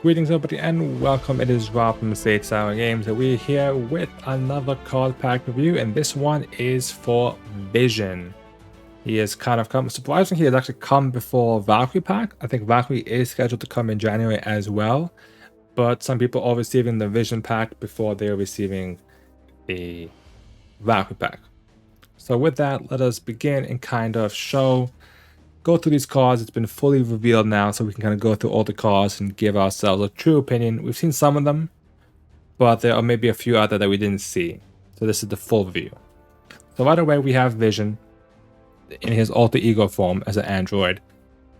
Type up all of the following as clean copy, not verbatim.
Greetings everybody and welcome. It is Rob from State Sour Games and we're here with another card pack review, and this one is for Vision. He has kind of come, surprisingly he has actually come before Valkyrie pack. I think Valkyrie is scheduled to come in January as well, but some people are receiving the Vision pack before they're receiving the Valkyrie pack. So with that, let us begin and kind of go through these cards. It's been fully revealed now, so we can kind of go through all the cards and give ourselves a true opinion. We've seen some of them, but there are maybe a few out there that we didn't see. So this is the full view. So right away, we have Vision in his alter ego form as an android.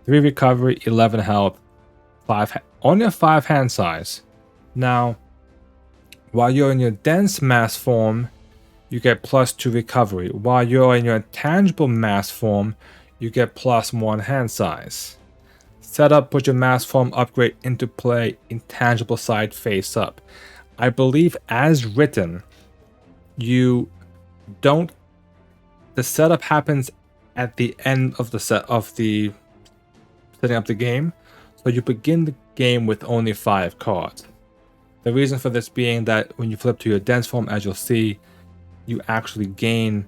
3 recovery, 11 health, only a 5 hand size. Now, while you're in your dense mass form, you get +2 recovery. While you're in your tangible mass form, you get +1 hand size. Setup, put your mass form upgrade into play, intangible side face up. I believe as written, the setup happens at the end of the setting up the game. So you begin the game with only 5 cards. The reason for this being that when you flip to your dense form, as you'll see, you actually gain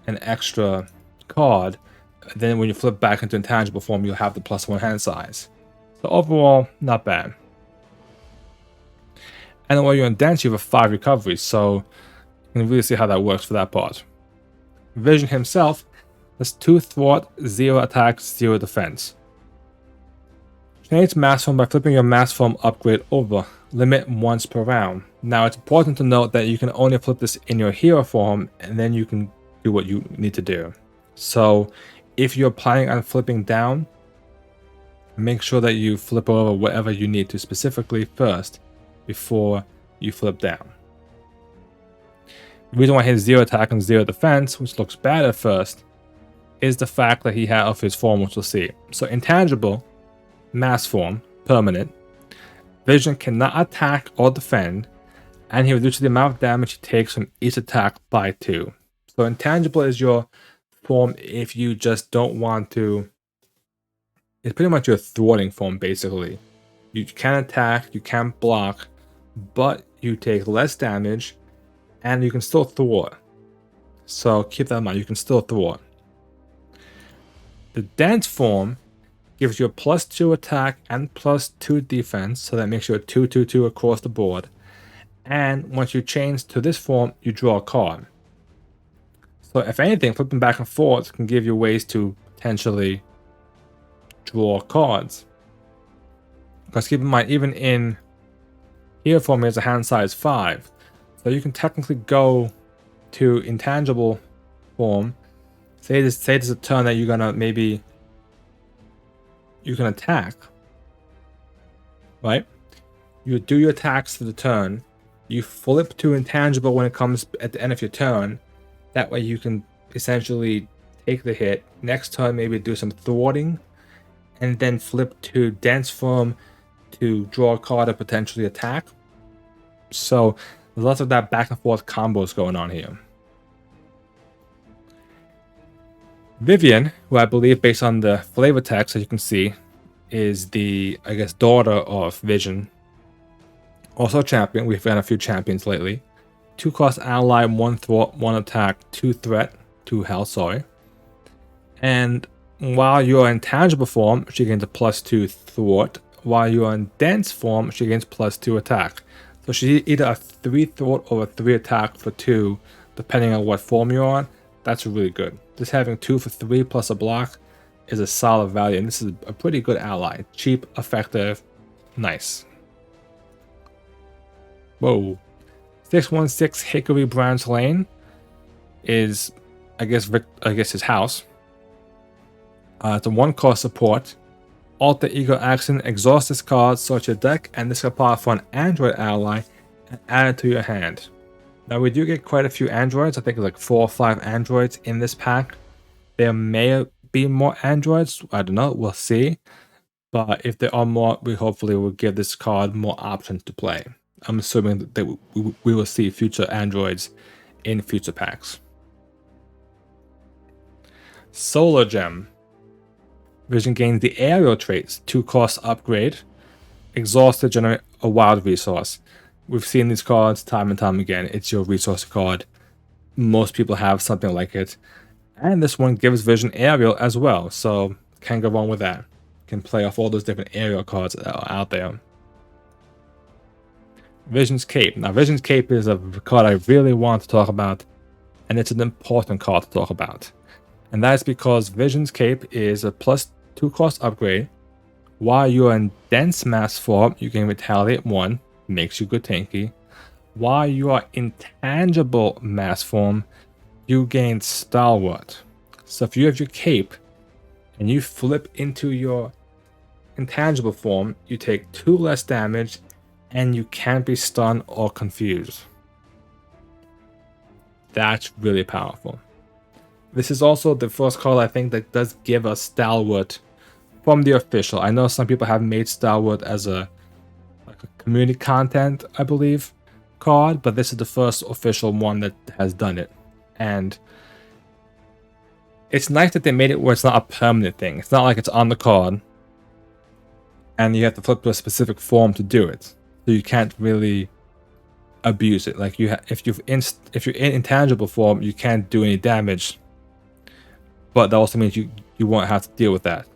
an extra card. Then when you flip back into intangible form, you'll have the +1 hand size. So overall, not bad. And then while you're in dense, you have a 5 recovery, so you can really see how that works for that part. Vision himself has 2 thwart, 0 attack, 0 defense. Change mass form by flipping your mass form upgrade over. Limit once per round. Now it's important to note that you can only flip this in your hero form, and then you can do what you need to do. So if you're planning on flipping down, make sure that you flip over whatever you need to specifically first before you flip down. The reason why he has 0 attack and 0 defense, which looks bad at first, is the fact that he has of his form, which we'll see. So intangible, mass form, permanent. Vision cannot attack or defend, and he reduces the amount of damage he takes from each attack by 2. So intangible is your form if you just don't want to. It's pretty much your thwarting form, basically. You can attack, you can block, but you take less damage and you can still thwart. So keep that in mind, you can still thwart. The dense form gives you a +2 attack and +2 defense, so that makes you a 2/2/2 across the board. And once you change to this form, you draw a card. So if anything, flipping back and forth can give you ways to potentially draw cards. Because keep in mind, even in hero form, he has a hand size 5. So you can technically go to intangible form. Say this is a turn that you're gonna you can attack. Right? You do your attacks for the turn. You flip to intangible when it comes at the end of your turn. That way you can essentially take the hit. Next turn, maybe do some thwarting, and then flip to dense form to draw a card or potentially attack. So there's lots of that back and forth combos going on here. Vivian, who I believe based on the flavor text, as you can see, is the, I guess, daughter of Vision. Also a champion. We've had a few champions lately. 2 cost ally, 1 thwart, 1 attack, 2 threat, 2 health, sorry. And while you're in tangible form, she gains a +2 thwart. While you're in dense form, she gains +2 attack. So she's either a 3 thwart or a 3 attack for 2, depending on what form you're on. That's really good. Just having 2 for 3 plus a block is a solid value, and this is a pretty good ally. Cheap, effective, nice. Whoa. 616 Hickory Branch Lane is, I guess his house. It's a 1 cost support. Alter ego action, exhaust this card, search your deck, and this card for an android ally and add it to your hand. Now we do get quite a few androids. I think it's like 4 or 5 androids in this pack. There may be more androids. I don't know. We'll see. But if there are more, we hopefully will give this card more options to play. I'm assuming that we will see future androids in future packs. Solar Gem. Vision gains the aerial traits, 2 cost upgrade. exhaust to generate a wild resource. We've seen these cards time and time again. It's your resource card. Most people have something like it. And this one gives Vision aerial as well, so can't go wrong with that. Can play off all those different aerial cards that are out there. Vision's Cape. Now, Vision's Cape is a card I really want to talk about, and it's an important card to talk about. And that is because Vision's Cape is a +2 cost upgrade. While you're in dense mass form, you can retaliate 1, makes you good tanky. While you are in tangible mass form, you gain Stalwart. So if you have your cape and you flip into your intangible form, you take 2 less damage and you can't be stunned or confused. That's really powerful. This is also the first card I think that does give us Stalwart from the official. I know some people have made Stalwart as a community content, I believe, card, but this is the first official one that has done it. And it's nice that they made it where it's not a permanent thing. It's not like it's on the card and you have to flip to a specific form to do it. So you can't really abuse it. Like if you're in intangible form, you can't do any damage. But that also means you won't have to deal with that.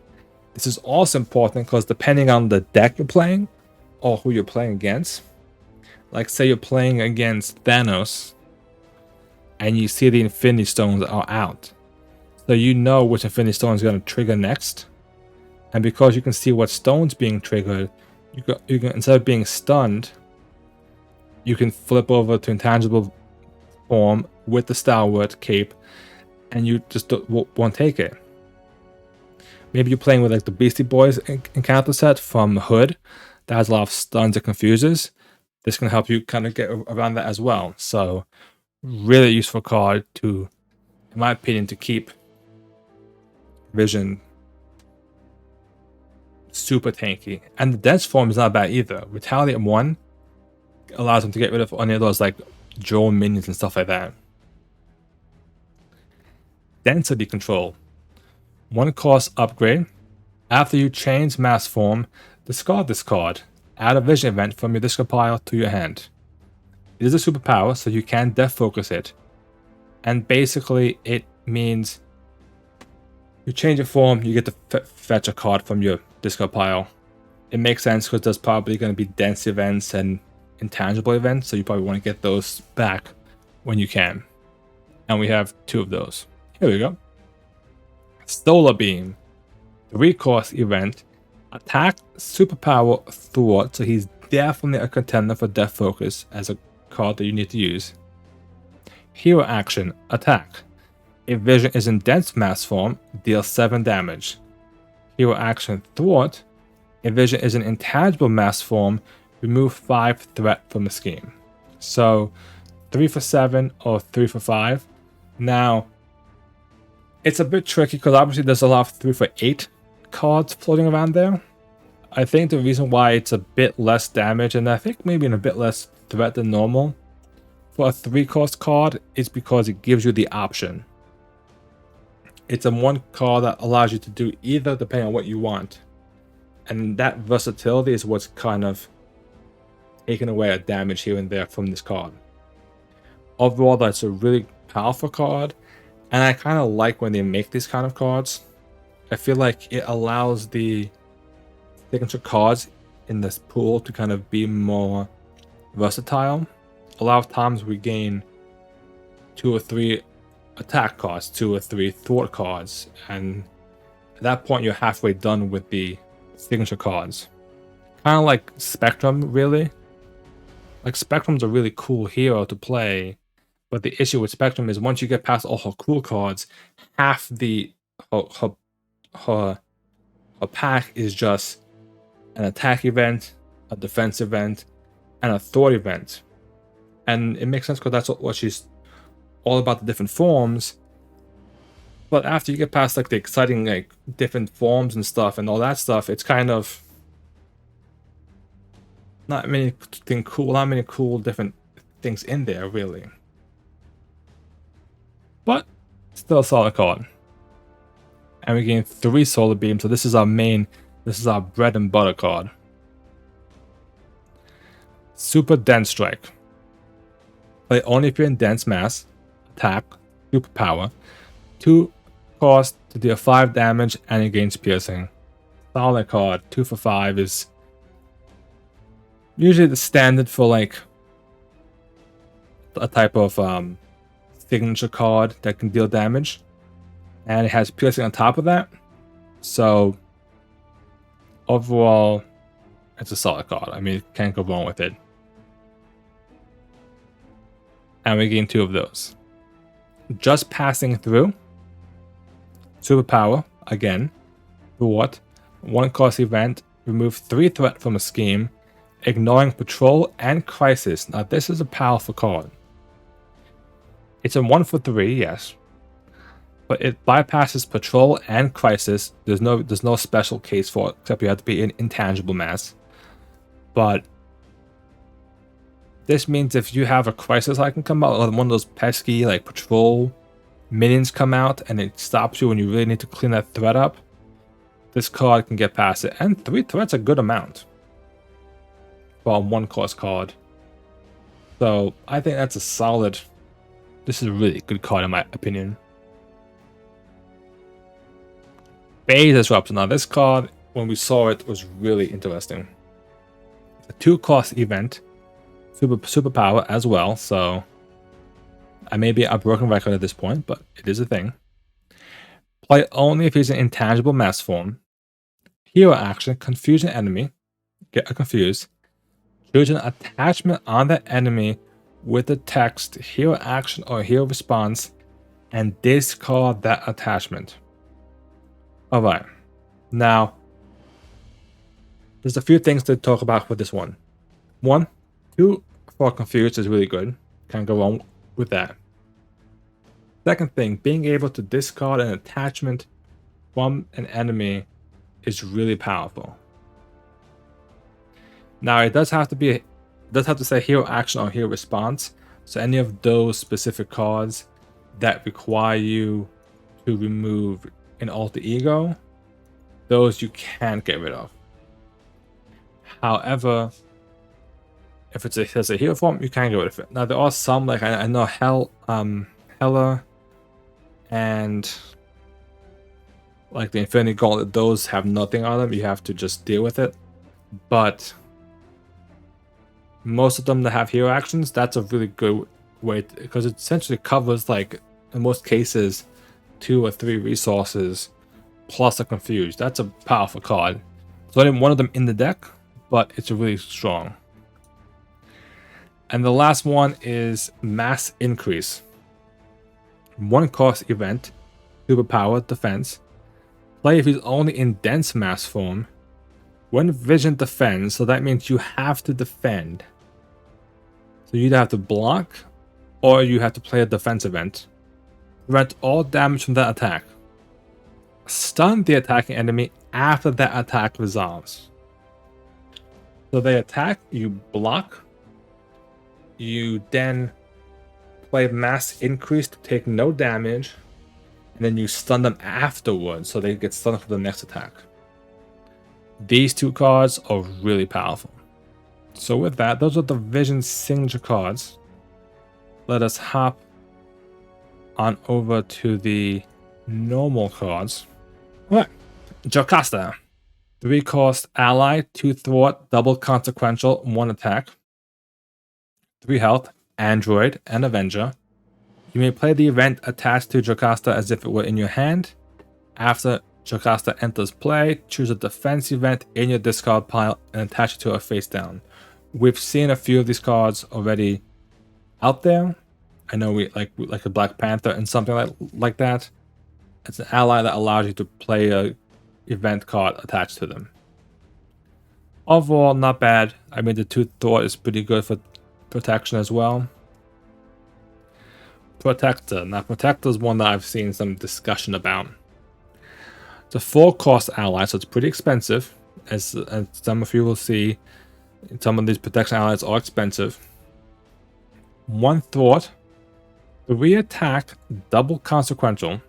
This is also important because depending on the deck you're playing or who you're playing against, like say you're playing against Thanos and you see the Infinity Stones are out. So you know which Infinity Stone is going to trigger next. And because you can see what stone's being triggered, you can instead of being stunned, you can flip over to intangible form with the Stalwart cape and you just won't take it. Maybe you're playing with like the Beastie Boys encounter set from Hood that has a lot of stuns and confuses. This can help you kind of get around that as well. So really useful card to, in my opinion, to keep Vision super tanky. And the dense form is not bad either. Retaliate 1 allows them to get rid of any of those like drone minions and stuff like that. Density control. 1 cost upgrade. After you change mass form, discard this card. Add a Vision event from your discard pile to your hand. It is a superpower, so you can def focus it. And basically, it means you change your form, you get to fetch a card from your discard pile. It makes sense because there's probably going to be dense events and intangible events, so you probably want to get those back when you can. And we have 2 of those. Here we go. Solar Beam. 3 cost event. Attack superpower Thwart, so he's definitely a contender for Death Focus as a card that you need to use. Hero action. Attack. If Vision is in dense mass form, deal 7 damage. Hero action Thwart. If Vision is in intangible mass form, remove 5 threat from the scheme. So 3 for 7 or 3 for 5. Now, it's a bit tricky because obviously there's a lot of 3 for 8 cards floating around there. I think the reason why it's a bit less damage and I think maybe a bit less threat than normal for a 3 cost card is because it gives you the option. It's a 1 card that allows you to do either depending on what you want. And that versatility is what's kind of taking away a damage here and there from this card. Overall, that's a really powerful card. And I kind of like when they make these kind of cards. I feel like it allows the signature cards in this pool to kind of be more versatile. A lot of times we gain 2 or 3 attack cards, 2 or 3 thwart cards, and at that point you're halfway done with the signature cards. Kind of like Spectrum, really. Like Spectrum's a really cool hero to play, but the issue with Spectrum is once you get past all her cool cards, half the her pack is just an attack event, a defense event, and a thwart event. And it makes sense because that's what she's all about, the different forms. But after you get past like the exciting like different forms and stuff and all that stuff, it's kind of not many cool different things in there really. But still a solid card. And we gain 3 solar beams, so this is our bread and butter card. Super Dense Strike. Play only if you're in dense mass. Attack. Superpower. 2 cost to deal 5 damage and it gains piercing. Solid card. 2 for 5 is usually the standard for like a type of signature card that can deal damage. And it has piercing on top of that. So overall, it's a solid card. I mean, can't go wrong with it. And we gain 2 of those. Just Passing Through. Superpower, again. Thwart. 1 cost event. Remove 3 threat from a scheme. Ignoring Patrol and Crisis. Now this is a powerful card. It's a 1 for 3, yes. But it bypasses Patrol and Crisis. There's no special case for it, except you have to be in intangible mass. But this means if you have a Crisis icon come out, or one of those pesky like Patrol minions come out, and it stops you when you really need to clean that threat up, this card can get past it. And 3 threats a good amount for a 1 cost card. So I think that's a solid. This is a really good card in my opinion. Phase Disruptor. Now this card, when we saw it, was really interesting. A 2 cost event. Superpower as well, so I may be a broken record at this point, but it is a thing. Play only if he's in intangible mass form. Hero action, confuse an enemy. Get confused. Choose an attachment on that enemy with the text hero action or hero response and discard that attachment. Alright. Now, there's a few things to talk about with this one. 1, 2 for confused is really good. Can't go wrong with that. Second thing, being able to discard an attachment from an enemy is really powerful. Now it does have to say hero action or hero response. So any of those specific cards that require you to remove an alter ego, those you can't get rid of. However, if it has a hero form, you can get rid of it. Now there are some, like I know Hela and like the Infinity Gauntlet, those have nothing on them. You have to just deal with it. But most of them that have hero actions, that's a really good way because it essentially covers, like in most cases, 2 or 3 resources plus a confused. That's a powerful card. So I didn't one of them in the deck, but it's really strong. And the last one is Mass Increase. 1 cost event, Superpower, Defense. Play if he's only in dense mass form. When Vision defends, so that means you have to defend. So you either have to block or you have to play a defense event. Prevent all damage from that attack. Stun the attacking enemy after that attack resolves. So they attack, you block. You then play Mass Increase to take no damage. And then you stun them afterwards so they get stunned for the next attack. These 2 cards are really powerful. So with that, those are the Vision signature cards. Let us hop on over to the normal cards. Alright, Jocasta. 3 cost ally, 2 thwart, double consequential, 1 attack. 3 health, Android, and Avenger. You may play the event attached to Jocasta as if it were in your hand. After Jocasta enters play, choose a defense event in your discard pile and attach it to her face down. We've seen a few of these cards already out there. I know we like a Black Panther and something like that. It's an ally that allows you to play a event card attached to them. Overall, not bad. I mean, the 2 thwart is pretty good for protection as well. Protector. Now, Protector is one that I've seen some discussion about. It's a 4 cost ally, so it's pretty expensive. As some of you will see, some of these protection allies are expensive. 1 thwart, 3 attack, double consequential.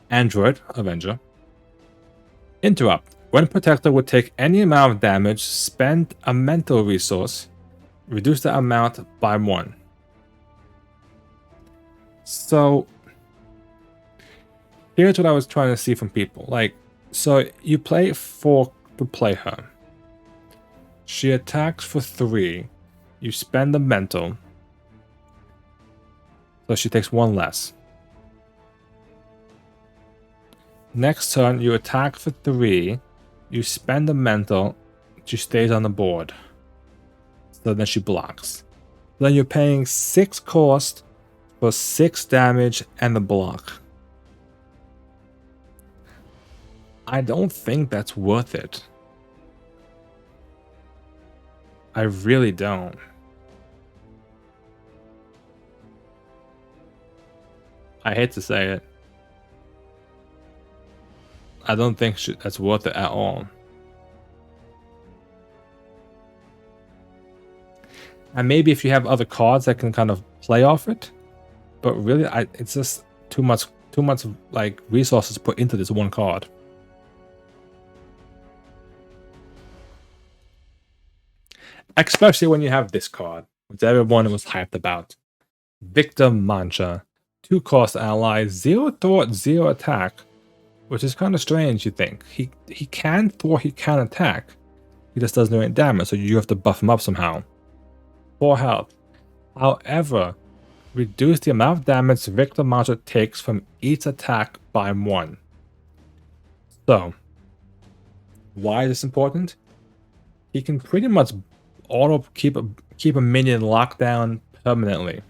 Android, Avenger. Interrupt. When Protector would take any amount of damage, spend a mental resource, reduce the amount by 1. So here's what I was trying to see from people. Like, so you play 4 to play her. She attacks for 3. You spend the mental. So she takes 1 less. Next turn, you attack for 3. You spend the mental. She stays on the board. So then she blocks. Then you're paying 6 cost for 6 damage and the block. I don't think that's worth it. I really don't. I hate to say it. I don't think that's worth it at all. And maybe if you have other cards that can kind of play off it, but really, it's just too much like resources put into this one card. Especially when you have this card, which everyone was hyped about. Victor Mancha. 2 cost ally, 0 thought, 0 attack. Which is kind of strange, you think. He can thwart, he can attack. He just doesn't do any damage, so you have to buff him up somehow. 4 health. However, reduce the amount of damage Victor Mancha takes from each attack by 1. So, why is this important? He can pretty much auto keep a minion locked down permanently.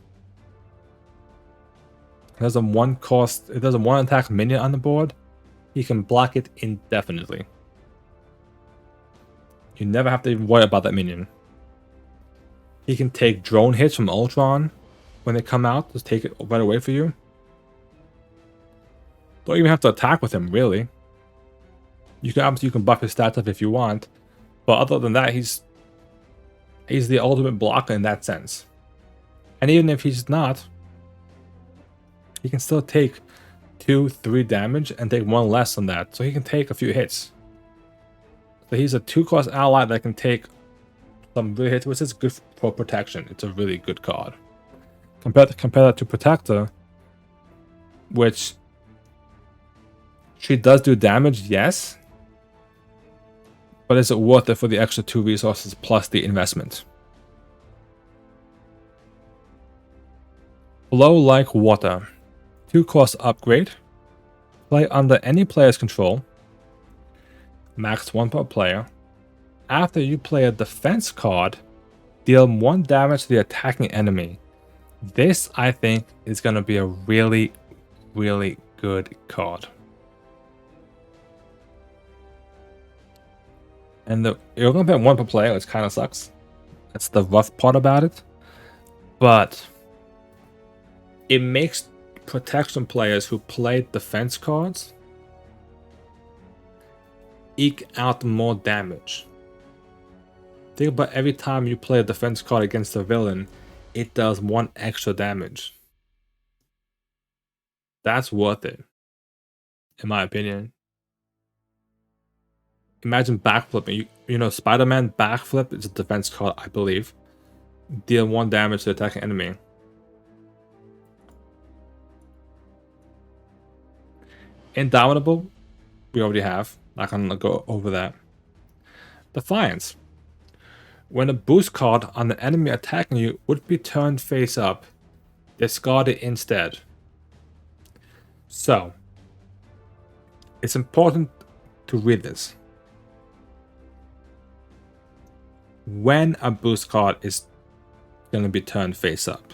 There's a 1 cost, if there's a 1 attack minion on the board, he can block it indefinitely. You never have to even worry about that minion. He can take drone hits from Ultron when they come out, just take it right away for you. Don't even have to attack with him, really. You can buff his stats up if you want, but other than that, he's the ultimate blocker in that sense. And even if he's not, he can still take 2-3 damage and take 1 less than that, so he can take a few hits. So he's a 2-cost ally that can take some really hits, which is good for protection. It's a really good card. Compare that to Protector, which she does do damage, yes, but is it worth it for the extra 2 resources plus the investment? Flow like water. 2-cost upgrade. Play under any player's control. Max 1 per player. After you play a defense card, deal 1 damage to the attacking enemy. This, I think, is going to be a really, really good card. And you're going to pay 1 per player, which kind of sucks. That's the rough part about it. But it makes protection players who play defense cards eke out more damage. Think about every time you play a defense card against a villain, it does 1 extra damage. That's worth it, in my opinion. Imagine backflipping. You know, Spider-Man backflip is a defense card, I believe. Deal 1 damage to the attacking enemy. Indomitable, we already have. Not gonna go over that. Defiance. When a boost card on the enemy attacking you would be turned face up, discard it instead. So, it's important to read this. When a boost card is going to be turned face up.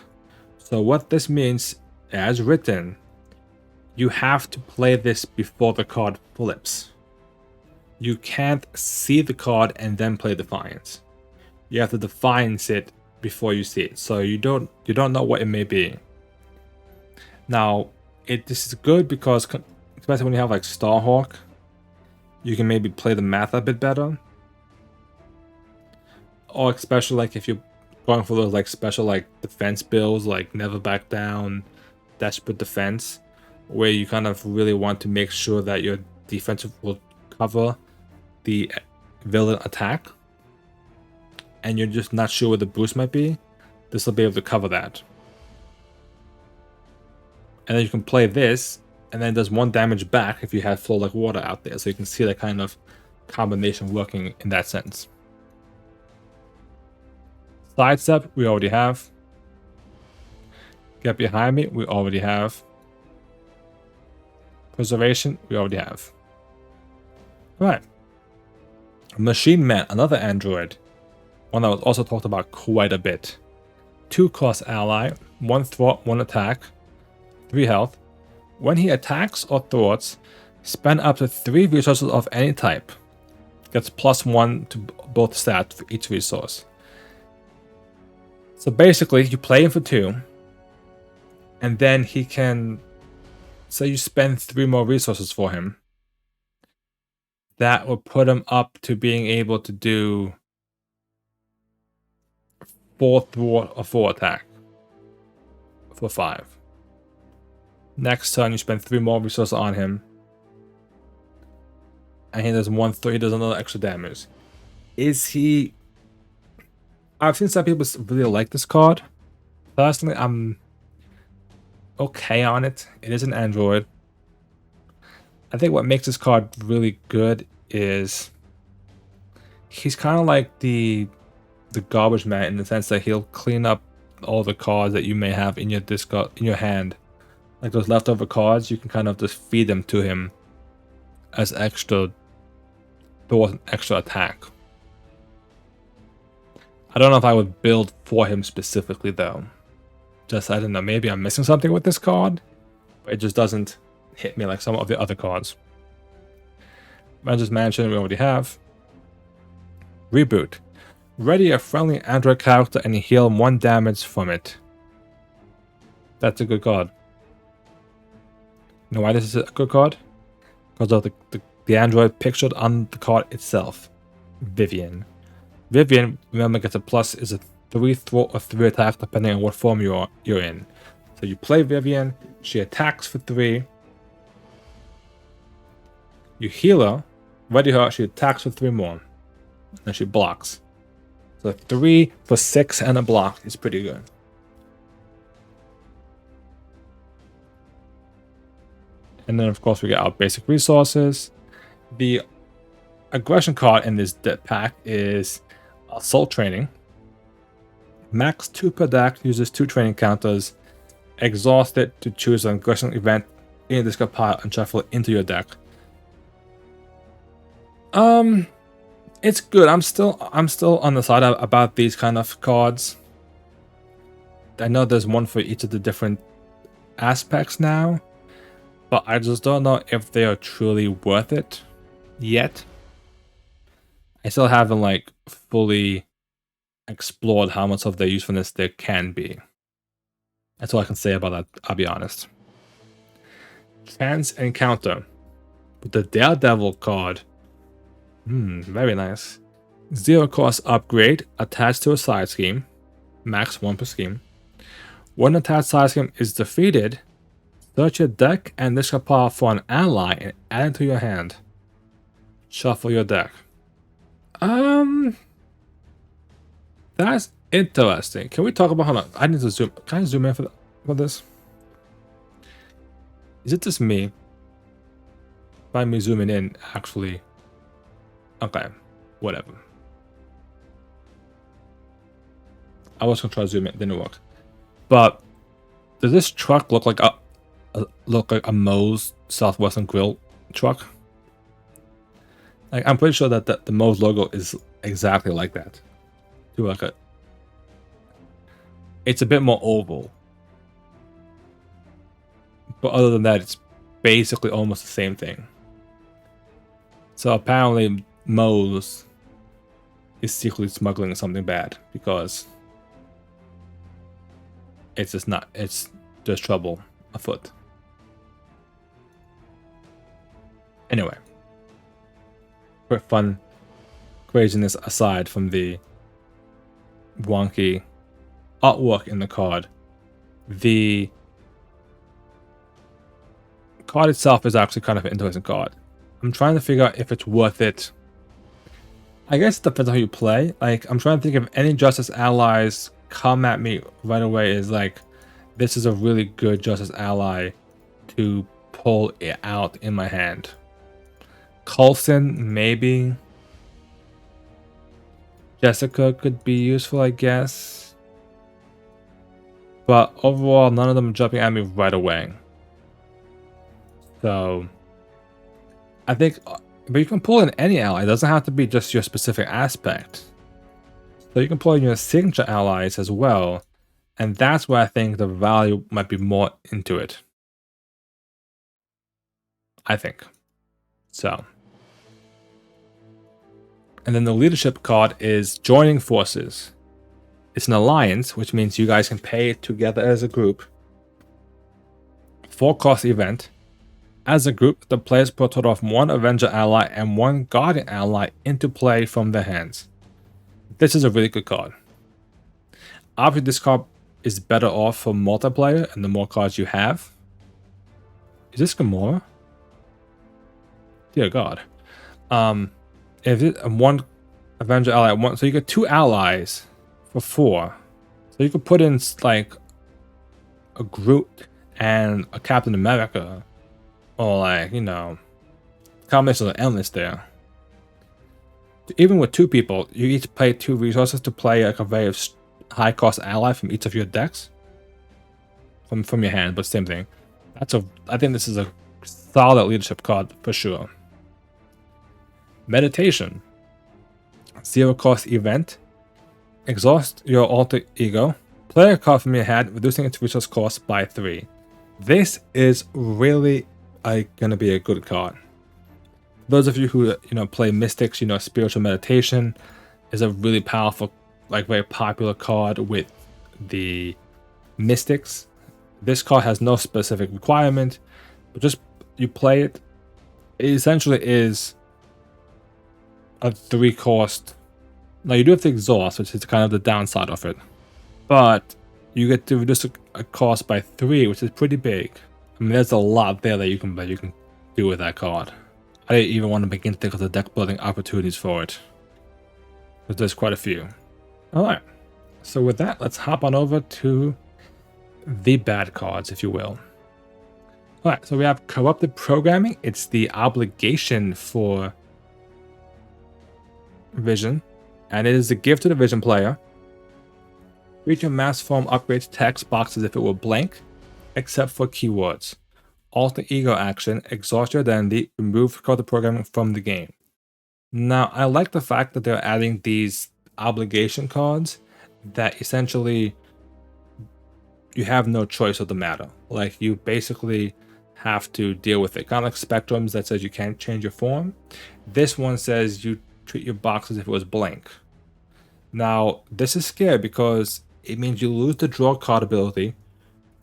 So what this means, as written, you have to play this before the card flips. You can't see the card and then play Defiance. You have to Defiance it before you see it, so you don't know what it may be. Now, this is good because, especially when you have like Starhawk, you can maybe play the math a bit better. Or especially like if you're going for those like special like defense builds, like Never Back Down, Desperate Defense, where you kind of really want to make sure that your defense will cover the villain attack, and you're just not sure where the boost might be, this will be able to cover that. And then you can play this, and then it does 1 damage back if you have flow like water out there. So you can see that kind of combination working in that sense. Sidestep, we already have. Get behind me, we already have. Preservation, we already have. Alright. Machine Man, another android. One that was also talked about quite a bit. 2-cost ally, 1 thwart, 1 attack, 3 health. When he attacks or thwarts, spend up to 3 resources of any type. Gets +1 to both stats for each resource. So basically, you play him for 2, and then he can, say you spend 3 more resources for him. That will put him up to being able to do 4 thwart or 4 attack for 5. Next turn, you spend 3 more resources on him, and he does 1/3. He does another extra damage. Is he? I've seen some people really like this card. Personally, I'm okay on it. It is an android. I think what makes this card really good is he's kind of like the garbage man in the sense that he'll clean up all the cards that you may have in your discard in your hand. Like those leftover cards, you can kind of just feed them to him as extra thought, extra attack. I don't know if I would build for him specifically though. Just, I don't know, maybe I'm missing something with this card, but it just doesn't hit me like some of the other cards. Manager's Mansion, we already have. Reboot. Ready a friendly android character and heal 1 damage from it. That's a good card. You know why this is a good card? Because of the android pictured on the card itself. Vivian. Vivian, remember, gets a plus is a 3 thwart or 3 attack depending on what form you're in. So you play Vivian, she attacks for 3. You heal her, ready her, she attacks for 3 more. And she blocks. So 3 for 6 and a block is pretty good. And then of course we get our basic resources. The aggression card in this pack is Assault Training. Max 2 per deck, uses 2 training counters. Exhaust it to choose an aggression event in this pile and shuffle it into your deck. It's good. I'm still on the side about these kind of cards. I know there's one for each of the different aspects now, but I just don't know if they are truly worth it yet. I still haven't like fully explored how much of their usefulness there can be. That's all I can say about that, I'll be honest. Chance Encounter with the Daredevil card. Very nice. 0 cost upgrade attached to a side scheme. Max 1 per scheme. When an attached side scheme is defeated, search your deck and discard power for an ally and add it to your hand. Shuffle your deck. That's interesting. Can we talk about, hold on, I need to zoom. Can I zoom in for this? Is it just me? By me zooming in, actually. Okay, whatever. I was gonna try to zoom in, it didn't work. But does this truck look like a Moe's Southwestern Grill truck? Like, I'm pretty sure that the Moe's logo is exactly like that. It's a bit more oval. But other than that, it's basically almost the same thing. So apparently Moe's is secretly smuggling something bad because there's trouble afoot. Anyway. For fun craziness aside from the wonky artwork in the card, the card itself is actually kind of an interesting card. I'm trying to figure out if it's worth it I guess it depends on how you play. Like, I'm trying to think if any Justice allies come at me right away is like, this is a really good Justice ally to pull it out in my hand. Coulson, maybe. Jessica could be useful, I guess. But overall, none of them are jumping at me right away. So, I think, but you can pull in any ally. It doesn't have to be just your specific aspect. So you can pull in your signature allies as well. And that's where I think the value might be more into it. I think. So. And then the leadership card is joining forces. It's an alliance, which means you guys can pay together as a group. 4-cost event. As a group, the players put a total of 1 Avenger ally and 1 Guardian ally into play from their hands. This is a really good card. Obviously, this card is better off for multiplayer and the more cards you have. Is this Gamora? Dear God. If it 1 Avenger ally, 1, so you get 2 allies for 4. So you could put in like a Groot and a Captain America, or like, you know, combination of endless there. Even with 2 people, you each pay 2 resources to play like a very high cost ally from each of your decks. From your hand, but same thing. I think this is a solid leadership card for sure. Meditation. 0-cost event. Exhaust your alter ego. Play a card from your hand, reducing its resource cost by 3. This is really gonna be a good card. Those of you who play Mystics, spiritual meditation is a really powerful, like very popular card with the Mystics. This card has no specific requirement, but just you play it. It essentially is a 3-cost. Now you do have to exhaust, which is kind of the downside of it, but you get to reduce a cost by 3, which is pretty big. I mean, there's a lot there that you can do with that card. I didn't even want to begin to think of the deck building opportunities for it, because there's quite a few. All right, so with that, let's hop on over to the bad cards, if you will. All right, so we have corrupted programming. It's the obligation for Vision, and it is a gift to the Vision player. Creature mass form upgrades text boxes if it were blank, except for keywords. Alter ego action, exhaust your identity, remove corrupted programming from the game. Now, I like the fact that they're adding these obligation cards that essentially you have no choice of the matter. Like, you basically have to deal with it. Kind of like Spectrums that says you can't change your form. This one says you treat your box as if it was blank. Now, this is scary because it means you lose the draw card ability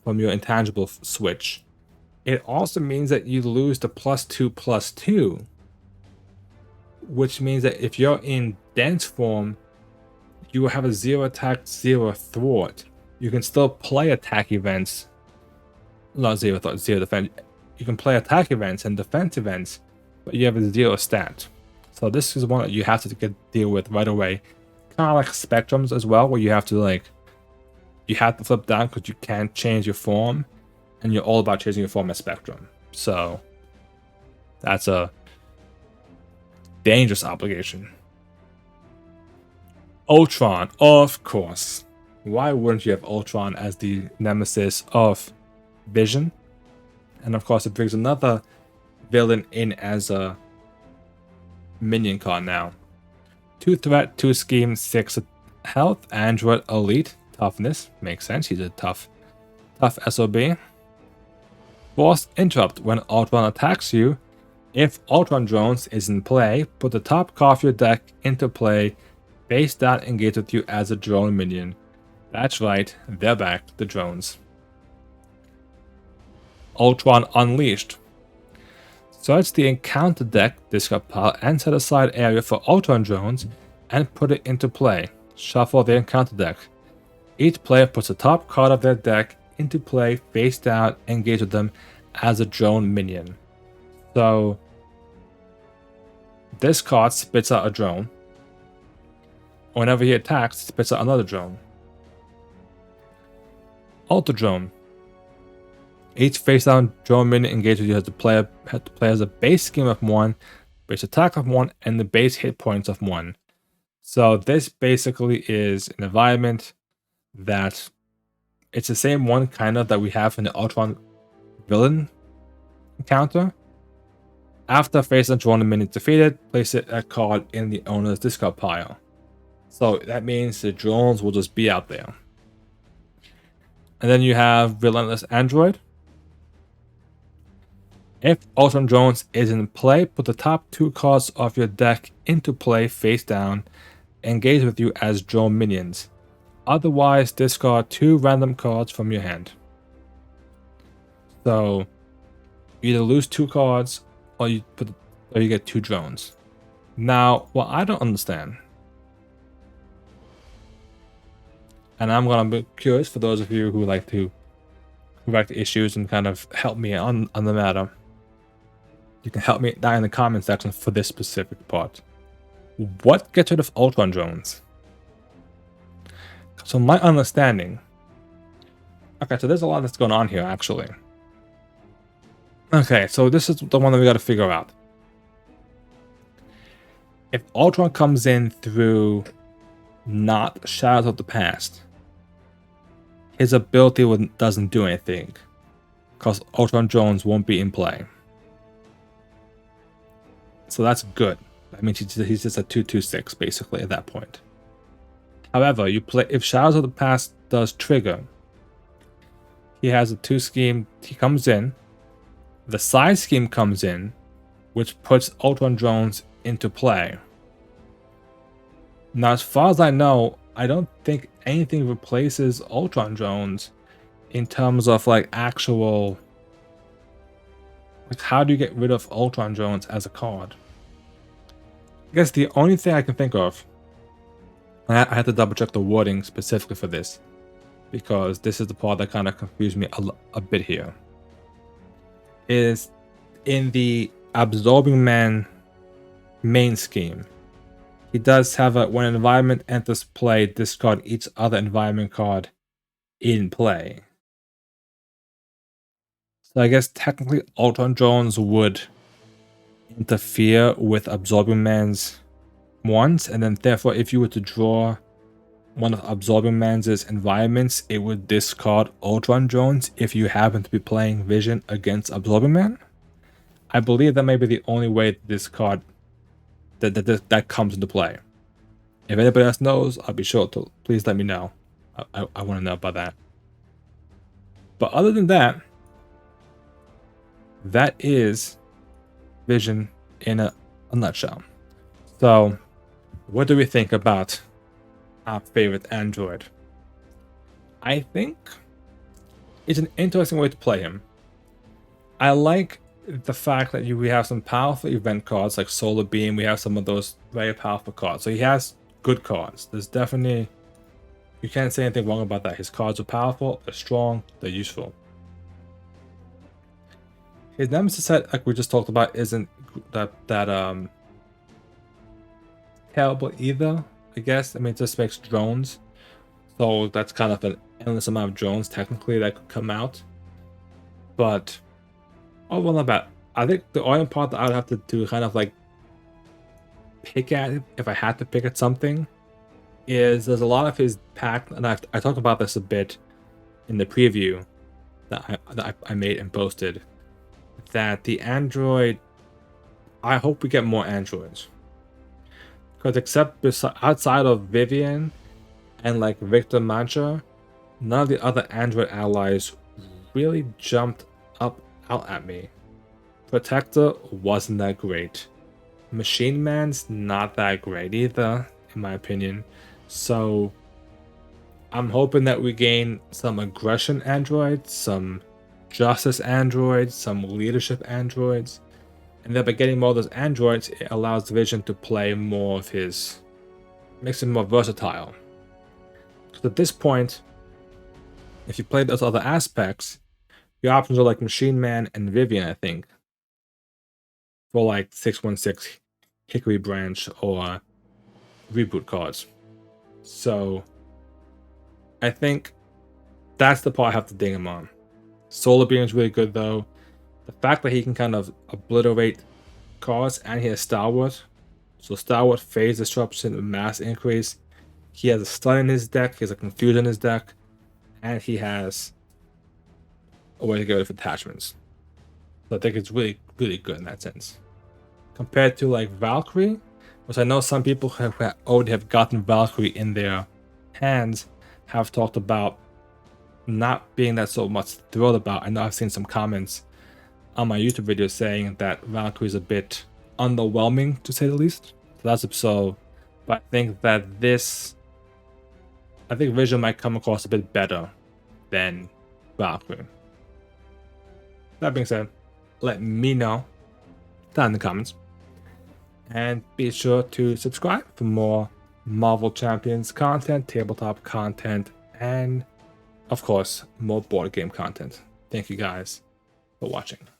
from your intangible switch. It also means that you lose the +2/+2, which means that if you're in dense form, you will have a 0 attack, 0 thwart. You can still play attack events, not 0 thwart, 0 defense. You can play attack events and defense events, but you have a 0 stat. So this is one that you have to deal with right away. Kind of like Spectrums as well, where you have to you have to flip down because you can't change your form, and you're all about changing your form as Spectrum. So that's a dangerous obligation. Ultron, of course. Why wouldn't you have Ultron as the nemesis of Vision? And of course, it brings another villain in as a minion card now. 2 threat, 2 scheme, 6 health, Android elite, toughness. Makes sense, he's a tough SOB. Force interrupt. When Ultron attacks you, if Ultron drones is in play, put the top card of your deck into play, face down, engage with you as a drone minion. That's right, they're back, the drones. Ultron Unleashed. Search the encounter deck, discard pile, and set aside area for Ultron drones and put it into play. Shuffle the encounter deck. Each player puts the top card of their deck into play, face down, engage with them as a drone minion. So this card spits out a drone. Whenever he attacks, he spits out another drone. Alter Drone. Each face-down drone minion engaged with you has to play as a base scheme of 1, base attack of 1, and the base hit points of 1. So this basically is an environment that it's the same one kind of that we have in the Ultron villain encounter. After face-down drone minion defeated, place a card in the owner's discard pile. So that means the drones will just be out there. And then you have Relentless Android. If Ultron Drones is in play, put the top 2 cards of your deck into play face down, engage with you as drone minions. Otherwise, discard 2 random cards from your hand. So, you either lose 2 cards, or you get 2 drones. Now, what I don't understand, and I'm gonna be curious for those of you who like to correct issues and kind of help me on the matter. You can help me down in the comment section for this specific part. What gets rid of Ultron drones? So my understanding... Okay, so there's a lot that's going on here, actually. Okay, so this is the one that we got to figure out. If Ultron comes in through not Shadows of the Past, his ability doesn't do anything, because Ultron drones won't be in play. So that's good. That means he's just a 2/2/6 basically at that point. However, if Shadows of the Past does trigger, he has a 2 scheme. He comes in, the side scheme comes in, which puts Ultron drones into play. Now, as far as I know, I don't think anything replaces Ultron drones in terms of like actual... Like, how do you get rid of Ultron drones as a card? I guess the only thing I can think of, I had to double check the wording specifically for this, because this is the part that kind of confused me a bit here, is in the Absorbing Man main scheme, he does have a when an environment enters play, discard each other environment card in play. So I guess technically Ultron drones would interfere with Absorbing Man's once, and then therefore if you were to draw one of Absorbing Man's environments, it would discard Ultron drones if you happen to be playing Vision against Absorbing Man. I believe that may be the only way this card that comes into play. If anybody else knows, I'll be sure to please let me know. I want to know about that. But other than that, that is Vision in a nutshell. So, what do we think about our favorite android? I think it's an interesting way to play him. I like the fact that we have some powerful event cards like Solar Beam. We have some of those very powerful cards. So he has good cards. There's definitely... You can't say anything wrong about that. His cards are powerful, they're strong, they're useful. His Nemesis set, like we just talked about, isn't that terrible either, I guess. I mean, it just makes drones. So that's kind of an endless amount of drones, technically, that could come out. But, overall, not bad. I think the only part that I would have to do kind of like pick at, if I had to pick at something, is there's a lot of his pack, and I talked about this a bit in the preview that I made and posted, that the android, I hope we get more androids, because outside of Vivian and like Victor Mancha, none of the other android allies really jumped out at me. Protector wasn't that great. Machine Man's not that great either, in my opinion. So I'm hoping that we gain some aggression androids, some justice androids, some leadership androids, and then by getting more of those androids, it allows Vision to play more of his, makes him more versatile. Because at this point, if you play those other aspects, your options are like Machine Man and Vivian, I think, for like 616 Hickory Branch or Reboot cards. So I think that's the part I have to ding him on. Solar Beam is really good though. The fact that he can kind of obliterate cards and he has Stalwart. So Stalwart, phase disruption, mass increase. He has a stun in his deck, he has a confuse in his deck, and he has a way to get rid of attachments. So I think it's really, really good in that sense. Compared to like Valkyrie, which I know some people have already have gotten Valkyrie in their hands, have talked about not being that so much thrilled about. I know I've seen some comments on my YouTube video saying that Valkyrie is a bit underwhelming, to say the least. So that's so, but I think that I think Vision might come across a bit better than Valkyrie. That being said, let me know down in the comments. And be sure to subscribe for more Marvel Champions content, tabletop content, and of course, more board game content. Thank you guys for watching.